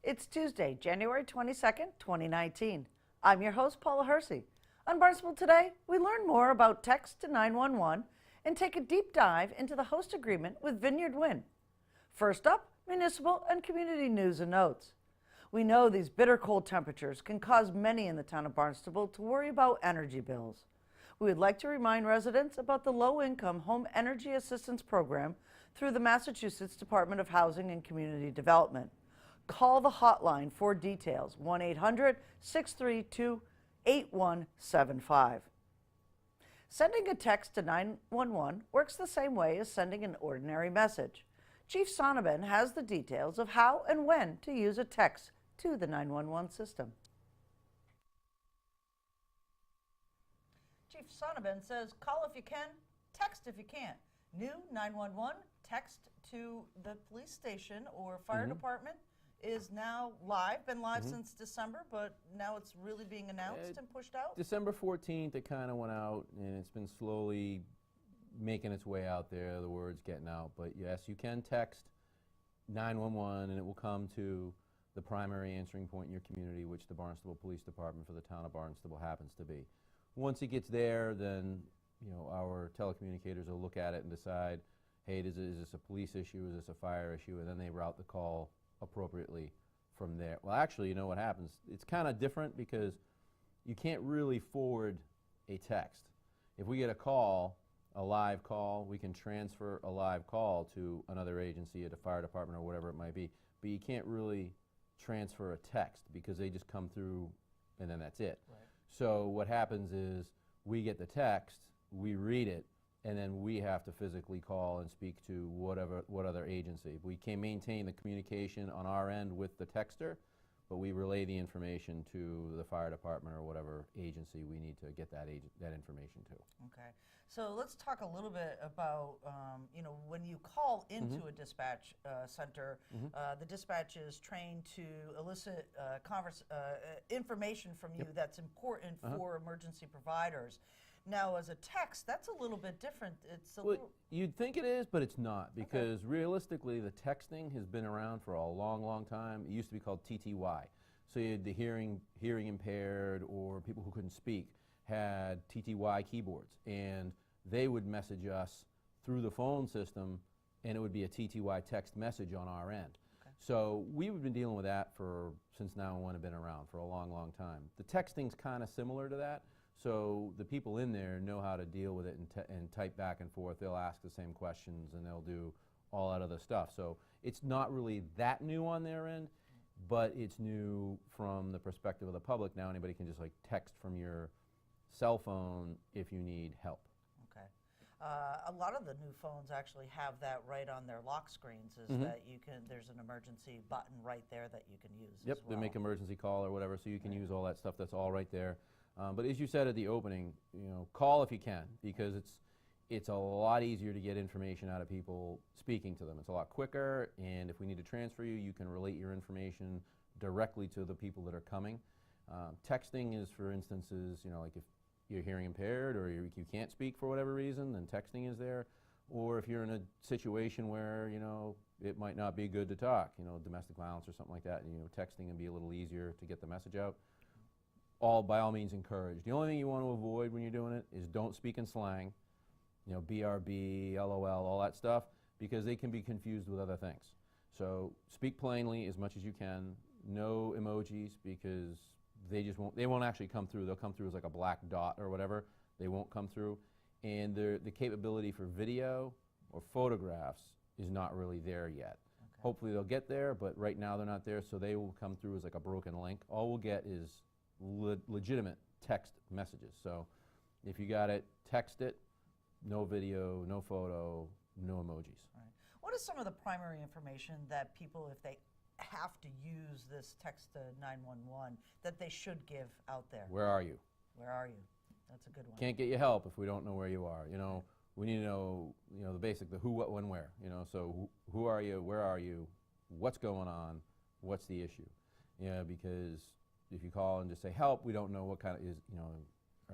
It's Tuesday, January 22nd, 2019. I'm your host, Paula Hersey. On Barnstable Today, we learn more about text to 911 and take a deep dive into the host agreement with Vineyard Wind. First up, municipal and community news and notes. We know these bitter cold temperatures can cause many in the town of Barnstable to worry about energy bills. We would like to remind residents about the Low-Income Home Energy Assistance Program through the Massachusetts Department of Housing and Community Development. Call the hotline for details, 1-800-632-8175. Sending a text to 911 works the same way as sending an ordinary message. Chief Sonnabend has the details of how and when to use a text to the 911 system. Chief Sonnabend says, call if you can, text if you can't. New 911 text to the police station or fire department is now live, been live since December, but now it's really being announced and pushed out? December 14th, it kind of went out, and it's been slowly making its way out there, the word's getting out. But yes, you can text 911, and it will come to the primary answering point in your community, which the Barnstable Police Department for the town of Barnstable happens to be. Once it gets there, then our telecommunicators will look at it and decide, hey, is this a police issue, is this a fire issue, and then they route the call appropriately from there. Well, actually, you know what happens? It's kind of different because you can't really forward a text. If we get a call, a live call, we can transfer a live call to another agency at a fire department or whatever it might be, but you can't really transfer a text because they just come through and then that's it. Right. So what happens is we get the text, we read it, and then we have to physically call and speak to what other agency. We can maintain the communication on our end with the texter, but we relay the information to the fire department or whatever agency we need to get that information to. Okay, so let's talk a little bit about, when you call into a dispatch center, the dispatch is trained to elicit information from you that's important for emergency providers. Now, as a text, that's a little bit different. It's a little. You'd think it is, but it's not, because realistically, the texting has been around for a long, long time. It used to be called TTY. So you had the hearing impaired or people who couldn't speak had TTY keyboards, and they would message us through the phone system, and it would be a TTY text message on our end. Okay. So we've been dealing with that since 911 have been around for a long, long time. The texting's kind of similar to that. So the people in there know how to deal with it and type back and forth. They'll ask the same questions and they'll do all that other stuff. So it's not really that new on their end, but it's new from the perspective of the public. Now anybody can just text from your cell phone if you need help. Okay. A lot of the new phones actually have that right on their lock screens, that there's an emergency button right there that you can use as well. They make emergency call or whatever, so you can use all that stuff. That's all right there. But as you said at the opening, call if you can, because it's a lot easier to get information out of people speaking to them. It's a lot quicker, and if we need to transfer you, you can relate your information directly to the people that are coming. Texting is, for instances, like if you're hearing impaired or you can't speak for whatever reason, then texting is there. Or if you're in a situation where, it might not be good to talk, domestic violence or something like that, and texting can be a little easier to get the message out. By all means encouraged. The only thing you want to avoid when you're doing it is don't speak in slang, BRB, LOL, all that stuff, because they can be confused with other things. So speak plainly as much as you can. No emojis, because they won't actually come through. They'll come through as like a black dot or whatever. They won't come through. And the capability for video or photographs is not really there yet. Okay. Hopefully they'll get there, but right now they're not there, so they will come through as like a broken link. All we'll get is legitimate text messages. So if you got it, text it, no video, no photo, no emojis. Right. What is some of the primary information that people, if they have to use this text to 911, that they should give out there? Where are you? Where are you? That's a good one. Can't get you help if we don't know where you are. We need to know, the basic, the who, what, when, where. So who are you? Where are you? What's going on? What's the issue? Because if you call and just say help, we don't know what kind of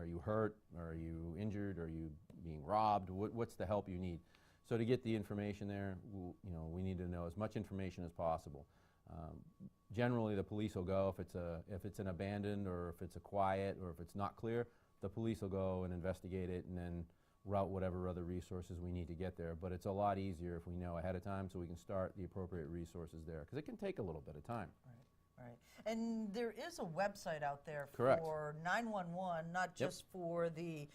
are you hurt? Are you injured? Are you being robbed? What's the help you need? So to get the information there, we need to know as much information as possible. Generally, the police will go if it's an abandoned or if it's a quiet or if it's not clear. The police will go and investigate it and then route whatever other resources we need to get there. But it's a lot easier if we know ahead of time, so we can start the appropriate resources there, because it can take a little bit of time. Right. And there is a website out there Correct. for 911, not just for the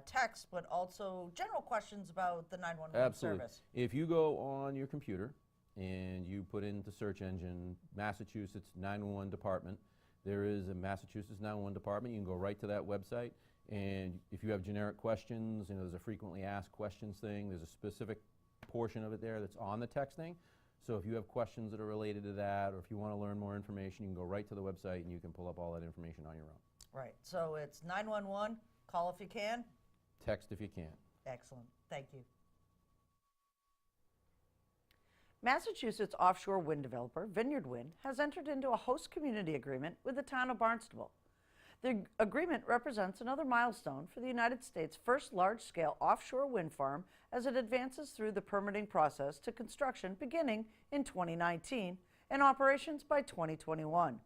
text, but also general questions about the 911 Absolutely. service. If you go on your computer and you put into the search engine Massachusetts 911 Department, there is a Massachusetts 911 Department. You can go right to that website, and if you have generic questions, there's a frequently asked questions thing. There's a specific portion of it there that's on the text thing. So if you have questions that are related to that, or if you want to learn more information, you can go right to the website and you can pull up all that information on your own. Right. So it's 911, call if you can. Text if you can. Excellent. Thank you. Massachusetts offshore wind developer Vineyard Wind has entered into a host community agreement with the town of Barnstable. The agreement represents another milestone for the United States' first large-scale offshore wind farm as it advances through the permitting process to construction beginning in 2019 and operations by 2021.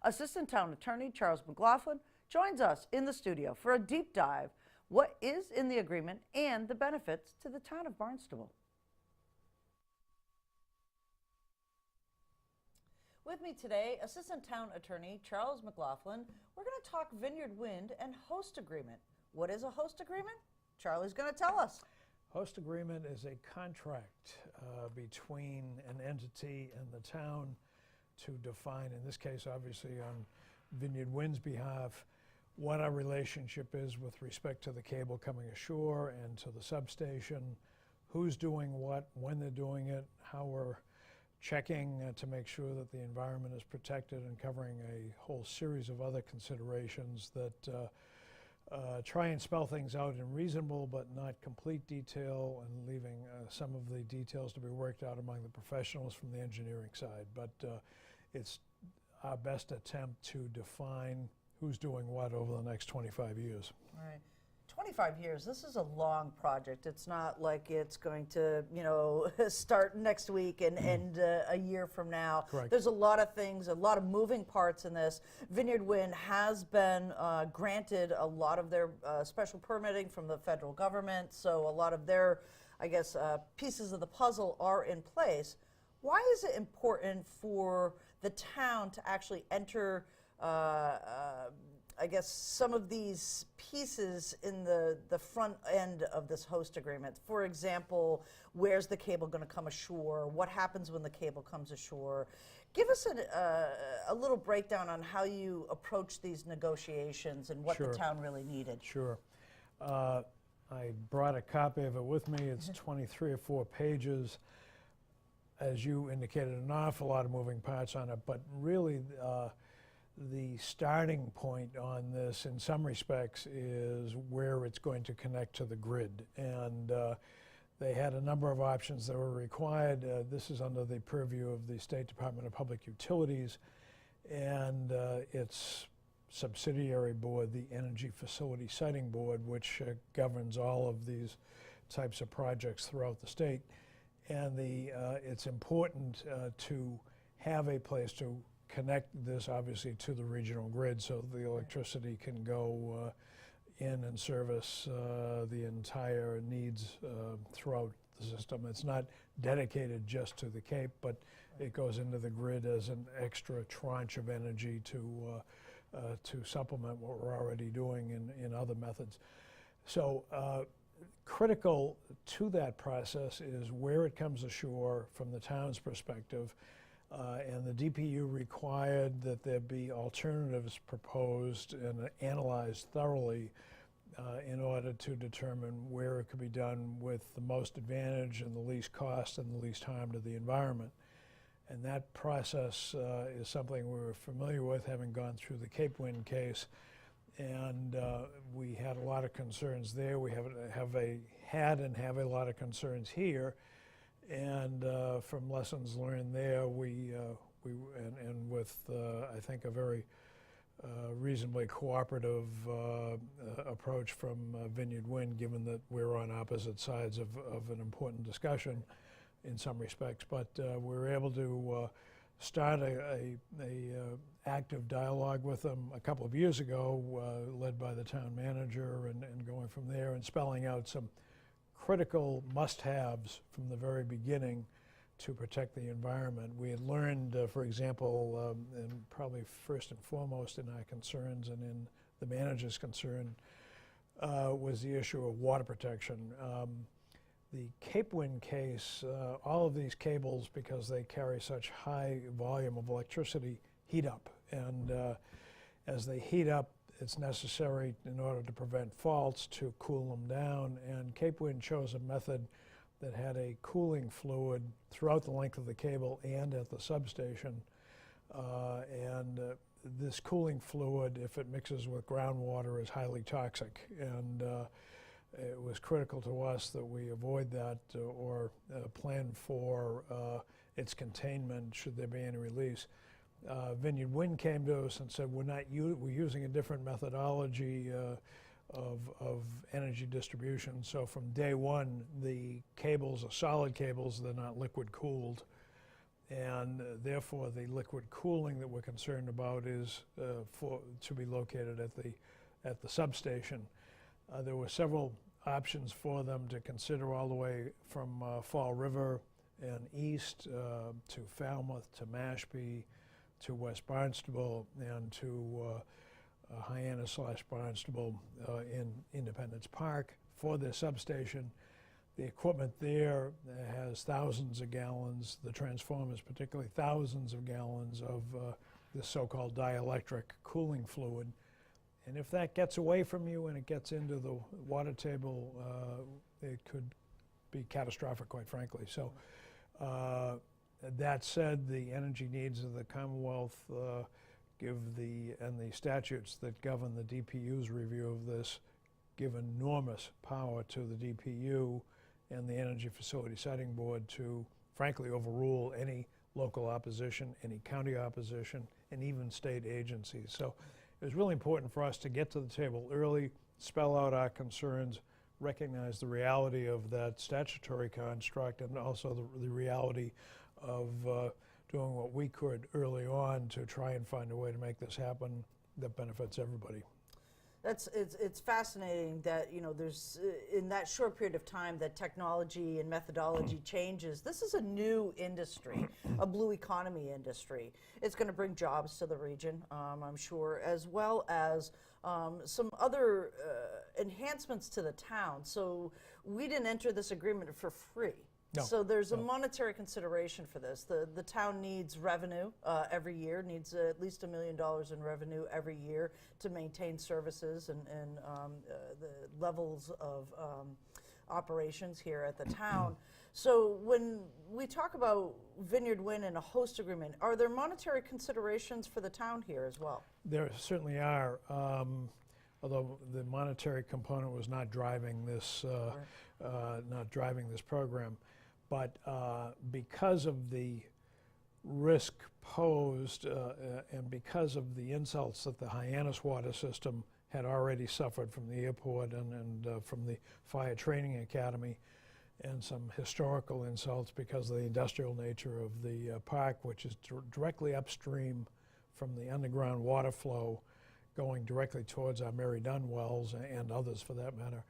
Assistant Town Attorney Charles McLaughlin joins us in the studio for a deep dive what is in the agreement and the benefits to the town of Barnstable. With me today, Assistant Town Attorney Charles McLaughlin. We're going to talk Vineyard Wind and host agreement. What is a host agreement? Charlie's going to tell us. Host agreement is a contract between an entity and the town to define, in this case obviously on Vineyard Wind's behalf, what our relationship is with respect to the cable coming ashore and to the substation, who's doing what, when they're doing it, how we're checking to make sure that the environment is protected, and covering a whole series of other considerations that try and spell things out in reasonable but not complete detail, and leaving some of the details to be worked out among the professionals from the engineering side. But it's our best attempt to define who's doing what over the next 25 years. All right. 25 years, this is a long project. It's not like it's going to, start next week and end a year from now. Correct. There's a lot of things, a lot of moving parts in this. Vineyard Wind has been granted a lot of their special permitting from the federal government, so a lot of their, pieces of the puzzle are in place. Why is it important for the town to actually enter some of these pieces in the front end of this host agreement? For example, where's the cable going to come ashore? What happens when the cable comes ashore? Give us a little breakdown on how you approach these negotiations and what Sure. the town really needed. Sure. I brought a copy of it with me. It's 23 or 4 pages. As you indicated, an awful lot of moving parts on it, but really the starting point on this, in some respects, is where it's going to connect to the grid. And they had a number of options that were required. This is under the purview of the State Department of Public Utilities and its subsidiary board, the Energy Facility Siting Board, which governs all of these types of projects throughout the state. And it's important to have a place to connect this, obviously, to the regional grid, so the electricity can go in and service the entire needs throughout the system. It's not dedicated just to the Cape, but it goes into the grid as an extra tranche of energy to supplement what we're already doing in other methods. So critical to that process is where it comes ashore from the town's perspective. And the DPU required that there be alternatives proposed and analyzed thoroughly in order to determine where it could be done with the most advantage and the least cost and the least harm to the environment. And that process is something we were familiar with, having gone through the Cape Wind case. And we had a lot of concerns there. We had and have a lot of concerns here. And from lessons learned there, and with I think a very reasonably cooperative approach from Vineyard Wind, given that we're on opposite sides of an important discussion in some respects. But we were able to start a active dialogue with them a couple of years ago, led by the town manager, and going from there and spelling out some critical must-haves from the very beginning to protect the environment. We had learned, for example, and probably first and foremost in our concerns and in the manager's concern, was the issue of water protection. The Cape Wind case, all of these cables, because they carry such high volume of electricity, heat up. And as they heat up, it's necessary in order to prevent faults to cool them down. And Cape Wind chose a method that had a cooling fluid throughout the length of the cable and at the substation. This cooling fluid, if it mixes with groundwater, is highly toxic. And it was critical to us that we avoid that or plan for its containment should there be any release. Vineyard Wind came to us and said, we're using a different methodology of energy distribution. So from day one, the cables are solid cables, they're not liquid cooled. And therefore, the liquid cooling that we're concerned about is to be located at the substation. There were several options for them to consider all the way from Fall River and east to Falmouth, to Mashpee, to West Barnstable, and to Hyannis/Barnstable in Independence Park for their substation. The equipment there has thousands of gallons, the transformers particularly, thousands of gallons of this so-called dielectric cooling fluid. And if that gets away from you and it gets into the water table, it could be catastrophic, quite frankly. So that said, the energy needs of the Commonwealth and the statutes that govern the DPU's review of this give enormous power to the DPU and the Energy Facility Setting Board to, frankly, overrule any local opposition, any county opposition, and even state agencies. So it was really important for us to get to the table early, spell out our concerns, recognize the reality of that statutory construct, and also the reality of doing what we could early on to try and find a way to make this happen that benefits everybody. It's fascinating that, you know, there's in that short period of time that technology and methodology changes. This is a new industry, a blue economy industry. It's going to bring jobs to the region, I'm sure, as well as some other enhancements to the town. So we didn't enter this agreement for free. No, so there's a no. monetary consideration for this. The town needs revenue every year, needs at least $1 million in revenue every year to maintain services and the levels of operations here at the town. So when we talk about Vineyard Wind and a host agreement, are there monetary considerations for the town here as well? There certainly are, although the monetary component was not driving this, program. But because of the risk posed and because of the insults that the Hyannis water system had already suffered from the airport and from the fire training academy, and some historical insults because of the industrial nature of the park, which is directly upstream from the underground water flow going directly towards our Mary Dunn wells and others for that matter.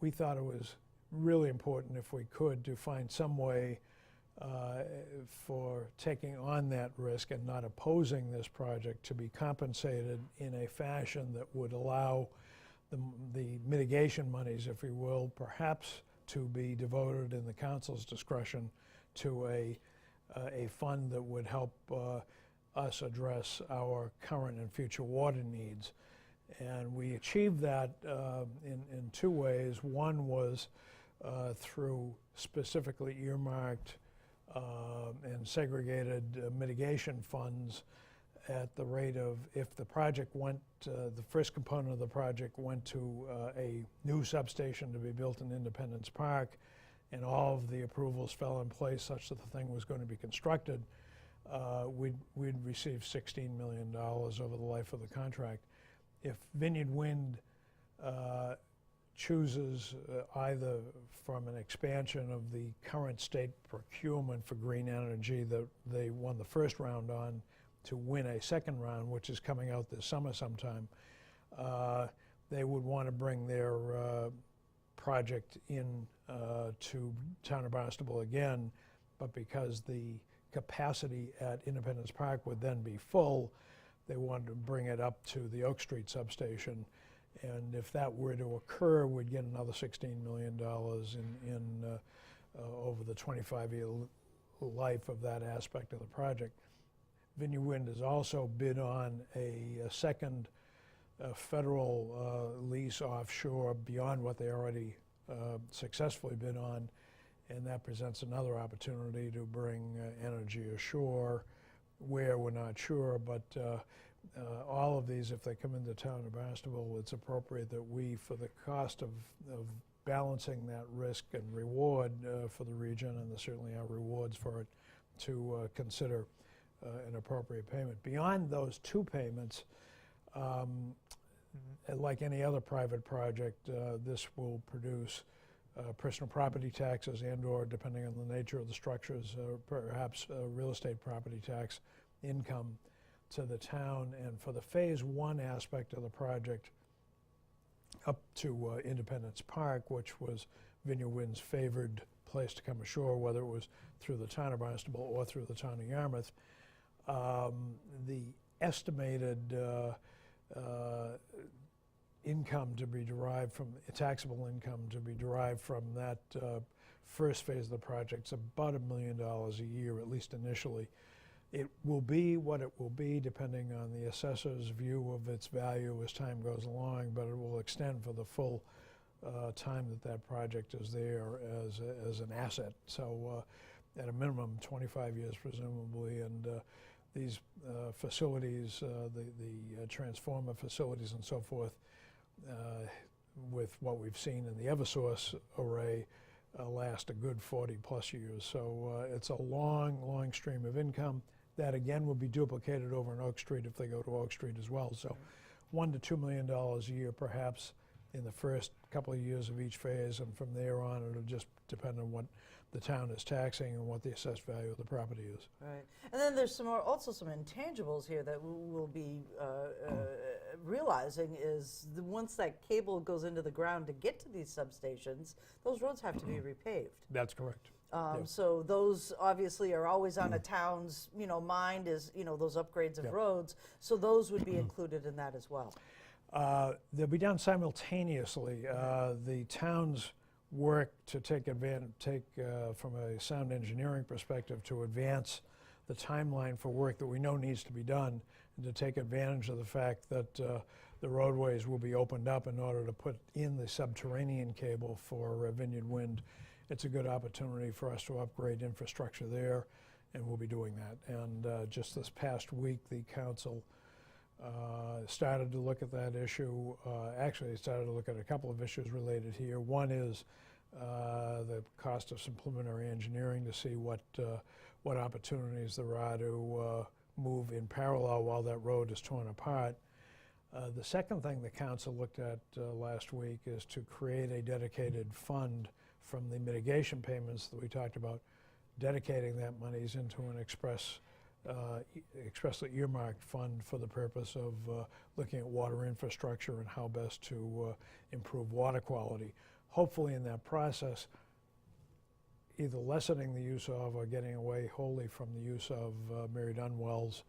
We thought it was really important, if we could, to find some way for taking on that risk and not opposing this project to be compensated in a fashion that would allow the mitigation monies, if you will, perhaps to be devoted in the council's discretion to a fund that would help us address our current and future water needs. And we achieved that in two ways. One was through specifically earmarked and segregated mitigation funds at the rate of, if the project went, the first component of the project went to a new substation to be built in Independence Park, and all of the approvals fell in place such that the thing was going to be constructed, we'd receive $16 million over the life of the contract. If Vineyard Wind chooses either from an expansion of the current state procurement for green energy that they won the first round on to win a second round, which is coming out this summer sometime, they would want to bring their project in to Town of Barnstable again, but because the capacity at Independence Park would then be full, they wanted to bring it up to the Oak Street substation. And if that were to occur, we'd get another $16 million over the 25-year life of that aspect of the project. Vineyard Wind has also bid on a second federal lease offshore beyond what they already successfully bid on, and that presents another opportunity to bring energy ashore where we're not sure, but all of these, if they come into Town of Barnstable, it's appropriate that we, for the cost of balancing that risk and reward for the region, and there certainly are rewards for it, to consider an appropriate payment. Beyond those two payments, like any other private project, this will produce personal property taxes and/or, depending on the nature of the structures, perhaps real estate property tax income to the town. And for the phase one aspect of the project up to Independence Park, which was Vineyard Wind's favored place to come ashore, whether it was through the Town of Barnstable or through the Town of Yarmouth, the estimated income to be derived from, taxable income to be derived from that first phase of the project is about $1 million a year, at least initially. It will be what it will be, depending on the assessor's view of its value as time goes along, but it will extend for the full time that that project is there as an asset. So at a minimum, 25 years presumably, and these facilities, the transformer facilities and so forth, with what we've seen in the Eversource array, last a good 40+ years. So it's a long stream of income. That again will be duplicated over in Oak Street if they go to Oak Street as well. So $1 to $2 million a year perhaps in the first couple of years of each phase, and from there on it'll just depend on what the town is taxing and what the assessed value of the property is. Right. And then there's also some intangibles here that we'll be realizing is once that cable goes into the ground to get to these substations, those roads have to be repaved. That's correct. Yep. So those obviously are always on a town's, mind is, those upgrades of Yep. roads. So those would be included in that as well. They'll be done simultaneously. The town's work to take from a sound engineering perspective to advance the timeline for work that we know needs to be done, and to take advantage of the fact that the roadways will be opened up in order to put in the subterranean cable for Vineyard Wind. It's a good opportunity for us to upgrade infrastructure there, and we'll be doing that. And just this past week, the council started to look at that issue. Actually, started to look at a couple of issues related here. One is the cost of some preliminary engineering to see what opportunities there are to move in parallel while that road is torn apart. The second thing the council looked at last week is to create a dedicated fund from the mitigation payments that we talked about, dedicating that monies into an expressly earmarked fund for the purpose of looking at water infrastructure and how best to improve water quality. Hopefully in that process, either lessening the use of or getting away wholly from the use of Mary Dunn wells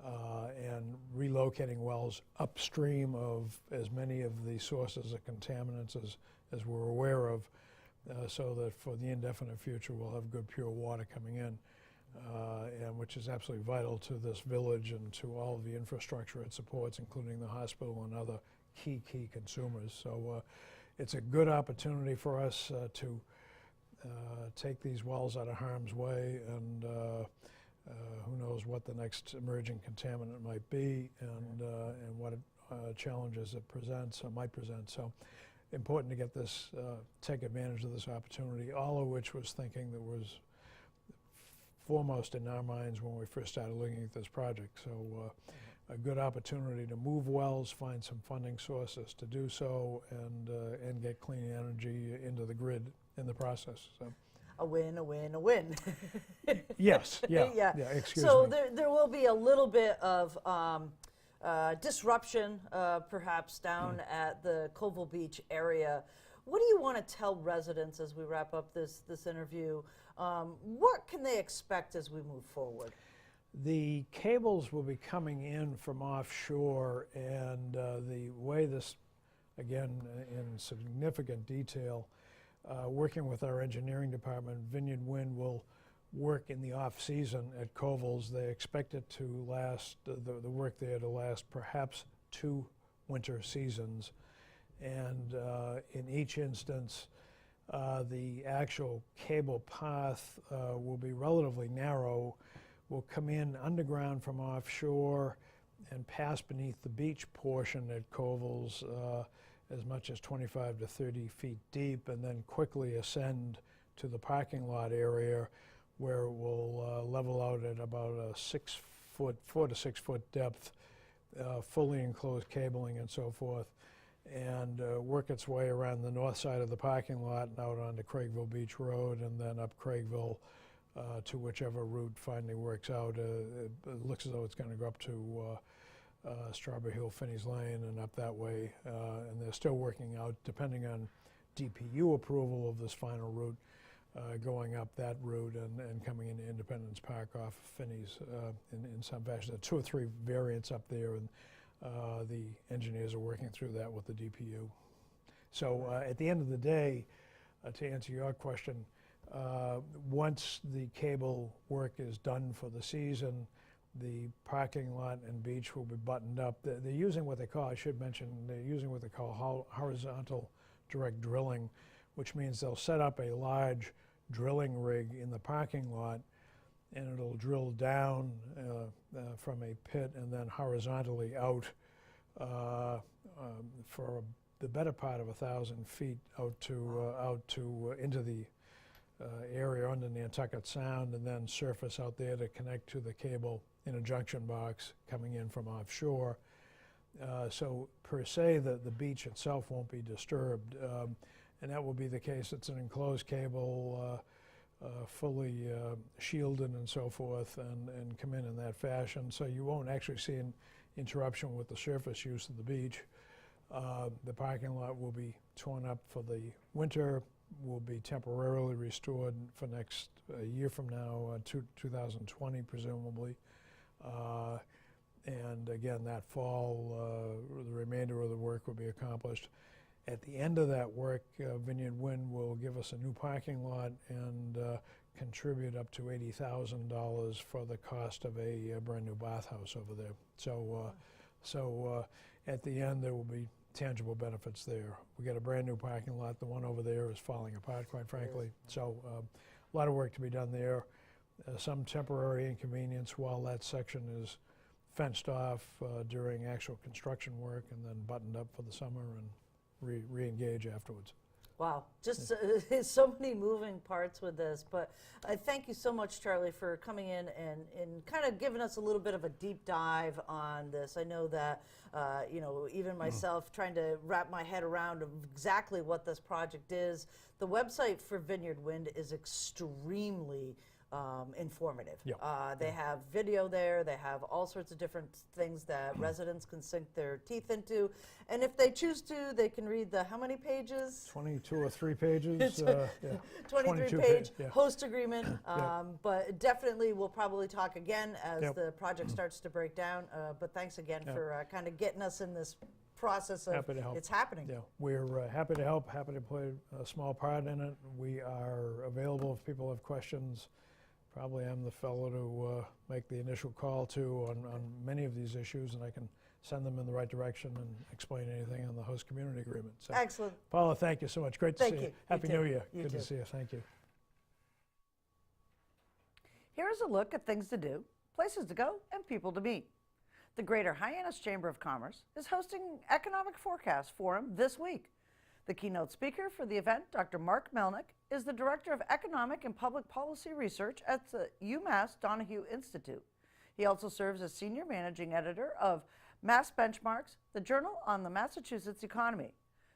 and relocating wells upstream of as many of the sources of contaminants as we're aware of, so that for the indefinite future we'll have good pure water coming in. And which is absolutely vital to this village and to all of the infrastructure it supports, including the hospital and other key consumers. So it's a good opportunity for us to take these wells out of harm's way, and who knows what the next emerging contaminant might be, and what challenges it presents or might present. So important to get this, take advantage of this opportunity, all of which was thinking that was foremost in our minds when we first started looking at this project. So a good opportunity to move wells, find some funding sources to do so, and get clean energy into the grid in the process. So. A win, a win, a win. Yes, yeah, Yeah. excuse So me. there will be a little bit of disruption, perhaps, down at the Colville Beach area. What do you want to tell residents as we wrap up this interview? What can they expect as we move forward? The cables will be coming in from offshore, and the way this, again, in significant detail, working with our engineering department, Vineyard Wind will work in the off-season at Colville's. They expect it to last, the work there to last perhaps 2 winter seasons. And in each instance, the actual cable path will be relatively narrow, will come in underground from offshore and pass beneath the beach portion at Colville's as much as 25 to 30 feet deep, and then quickly ascend to the parking lot area where it will level out at about a 4 to 6 foot depth, fully enclosed cabling and so forth, and work its way around the north side of the parking lot and out onto Craigville Beach Road, and then up Craigville to whichever route finally works out. It looks as though it's going to go up to Strawberry Hill, Finney's Lane, and up that way. And they're still working out, depending on DPU approval of this final route, going up that route and coming into Independence Park off Finney's in some fashion. There are 2 or 3 variants up there, and the engineers are working through that with the DPU. So at the end of the day, to answer your question, once the cable work is done for the season, the parking lot and beach will be buttoned up. They're using what they call, I should mention, they're using what they call horizontal direct drilling, which means they'll set up a large drilling rig in the parking lot, and it'll drill down from a pit and then horizontally out for the better part of 1,000 feet out to into the area under Nantucket Sound, and then surface out there to connect to the cable in a junction box coming in from offshore. So per se, the beach itself won't be disturbed, and that will be the case. It's an enclosed cable, fully shielded and so forth, and come in that fashion. So you won't actually see an interruption with the surface use of the beach. The parking lot will be torn up for the winter, will be temporarily restored for next year from now, 2020 presumably. And again, that fall, the remainder of the work will be accomplished. At the end of that work, Vineyard Wind will give us a new parking lot and contribute up to $80,000 for the cost of a brand new bathhouse over there. So, at the end, there will be tangible benefits there. We got a brand new parking lot. The one over there is falling apart, quite frankly. So a lot of work to be done there. Some temporary inconvenience while that section is fenced off during actual construction work, and then buttoned up for the summer and re-engage afterwards. Wow, just so many moving parts with this, but I thank you so much, Charlie, for coming in and kind of giving us a little bit of a deep dive on this. I know that, you know, even myself trying to wrap my head around of exactly what this project is. The website for Vineyard Wind is extremely informative. Yep. They have video there, they have all sorts of different things that residents can sink their teeth into, and if they choose to, they can read the how many pages? 22 or 3 pages. 23 page host agreement, but definitely we'll probably talk again as the project starts to break down, but thanks again for kind of getting us in this process of happy to help. It's happening. Yeah, we're happy to help, happy to play a small part in it. We are available if people have questions. Probably I'm the fellow to make the initial call to on many of these issues, and I can send them in the right direction and explain anything on the host community agreement. So, excellent. Paula, thank you so much. Great to see you. Happy New Year. You Good too. to see you. Thank you. Here is a look at things to do, places to go, and people to meet. The Greater Hyannis Chamber of Commerce is hosting Economic Forecast Forum this week. The keynote speaker for the event, Dr. Mark Melnick, is the Director of Economic and Public Policy Research at the UMass Donahue Institute. He also serves as Senior Managing Editor of Mass Benchmarks, the journal on the Massachusetts economy.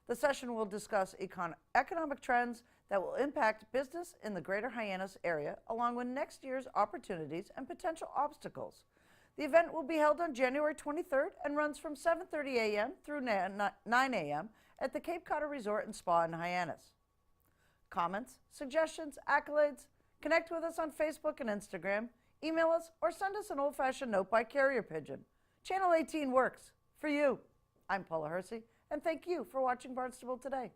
The session will discuss economic trends that will impact business in the Greater Hyannis area, along with next year's opportunities and potential obstacles. The event will be held on January 23rd and runs from 7:30 a.m. through 9 a.m. at the Cape Cod Resort and Spa in Hyannis. Comments, suggestions, accolades? Connect with us on Facebook and Instagram, email us, or send us an old-fashioned note by carrier pigeon. Channel 18 works for you. I'm Paula Hersey, and thank you for watching Barnstable Today.